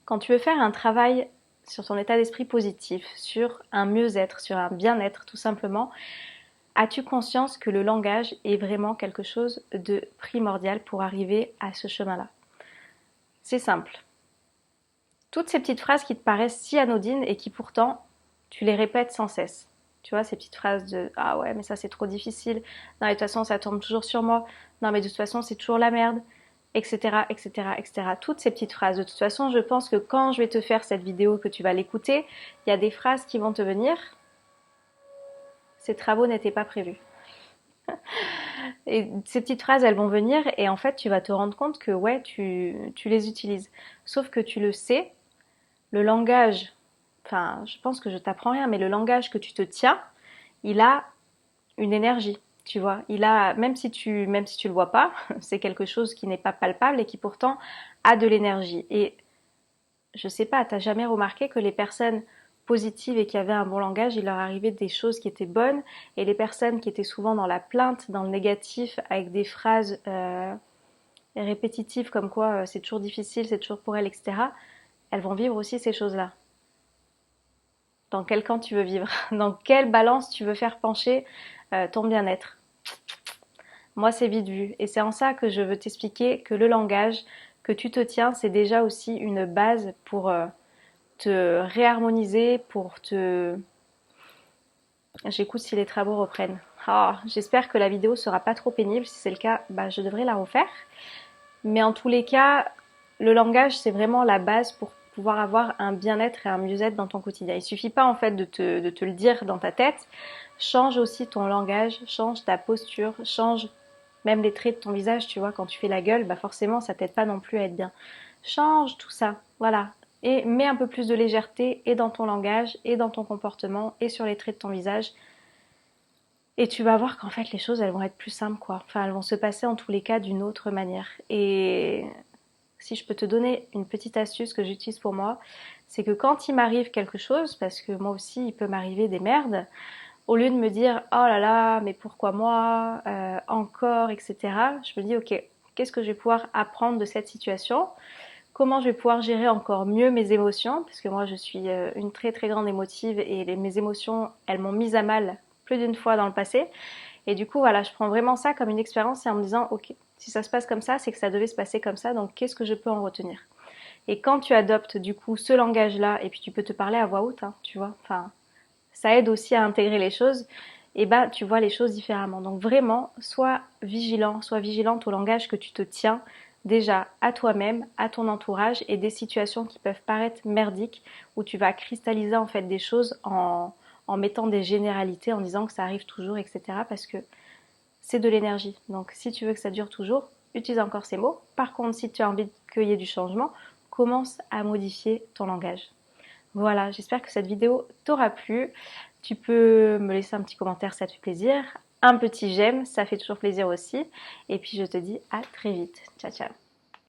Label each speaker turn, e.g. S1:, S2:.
S1: Quand tu veux faire un travail sur ton état d'esprit positif, sur un mieux-être, sur un bien-être tout simplement, as-tu conscience que le langage est vraiment quelque chose de primordial pour arriver à ce chemin-là? C'est simple. Toutes ces petites phrases qui te paraissent si anodines et qui pourtant, tu les répètes sans cesse. Tu vois, ces petites phrases de «Ah ouais, mais ça c'est trop difficile. Non, mais de toute façon, ça tombe toujours sur moi. Non, mais de toute façon, c'est toujours la merde. Etc, etc, etc. Toutes ces petites phrases. De toute façon, je pense que quand je vais te faire cette vidéo, que tu vas l'écouter, il y a des phrases qui vont te venir. Ces travaux n'étaient pas prévus. Et ces petites phrases, elles vont venir et en fait, tu vas te rendre compte que ouais, tu les utilises. Sauf que tu le sais, le langage, enfin, je pense que je t'apprends rien, mais le langage que tu te tiens, il a une énergie, tu vois. Il a, même si tu le vois pas, c'est quelque chose qui n'est pas palpable et qui pourtant a de l'énergie. Et je sais pas, t'as jamais remarqué que les personnes positives et qui avaient un bon langage, il leur arrivait des choses qui étaient bonnes, et les personnes qui étaient souvent dans la plainte, dans le négatif, avec des phrases répétitives comme quoi c'est toujours difficile, c'est toujours pour elles, etc., elles vont vivre aussi ces choses-là. Dans quel camp tu veux vivre? Dans quelle balance tu veux faire pencher ton bien-être? Moi, c'est vite vu. Et c'est en ça que je veux t'expliquer que le langage que tu te tiens, c'est déjà aussi une base pour te réharmoniser, pour te... J'écoute si les travaux reprennent. Ah, j'espère que la vidéo sera pas trop pénible. Si c'est le cas, bah, je devrais la refaire. Mais en tous les cas, le langage, c'est vraiment la base pour pouvoir avoir un bien-être et un mieux-être dans ton quotidien. Il suffit pas en fait de te le dire dans ta tête. Change aussi ton langage, change ta posture, change même les traits de ton visage, tu vois, quand tu fais la gueule, bah forcément ça t'aide pas non plus à être bien. Change tout ça, voilà. Et mets un peu plus de légèreté et dans ton langage, et dans ton comportement, et sur les traits de ton visage. Et tu vas voir qu'en fait les choses elles vont être plus simples quoi. Enfin elles vont se passer en tous les cas d'une autre manière. Et si je peux te donner une petite astuce que j'utilise pour moi, c'est que quand il m'arrive quelque chose, parce que moi aussi il peut m'arriver des merdes, au lieu de me dire oh là là mais pourquoi moi encore etc, je me dis ok, qu'est-ce que je vais pouvoir apprendre de cette situation, comment je vais pouvoir gérer encore mieux mes émotions, parce que moi je suis une très très grande émotive et mes émotions elles m'ont mise à mal plus d'une fois dans le passé. Et du coup voilà, je prends vraiment ça comme une expérience et en me disant ok, si ça se passe comme ça c'est que ça devait se passer comme ça, donc qu'est-ce que je peux en retenir. Et quand tu adoptes du coup ce langage là, et puis tu peux te parler à voix haute hein, tu vois, enfin ça aide aussi à intégrer les choses, et bah tu vois les choses différemment. Donc vraiment, sois vigilant, sois vigilante au langage que tu te tiens déjà à toi-même, à ton entourage, et des situations qui peuvent paraître merdiques, où tu vas cristalliser en fait des choses en mettant des généralités, en disant que ça arrive toujours, etc. Parce que c'est de l'énergie. Donc si tu veux que ça dure toujours, utilise encore ces mots. Par contre, si tu as envie qu'il y ait du changement, commence à modifier ton langage. Voilà, j'espère que cette vidéo t'aura plu. Tu peux me laisser un petit commentaire, ça te fait plaisir. Un petit j'aime, ça fait toujours plaisir aussi. Et puis je te dis à très vite. Ciao, ciao.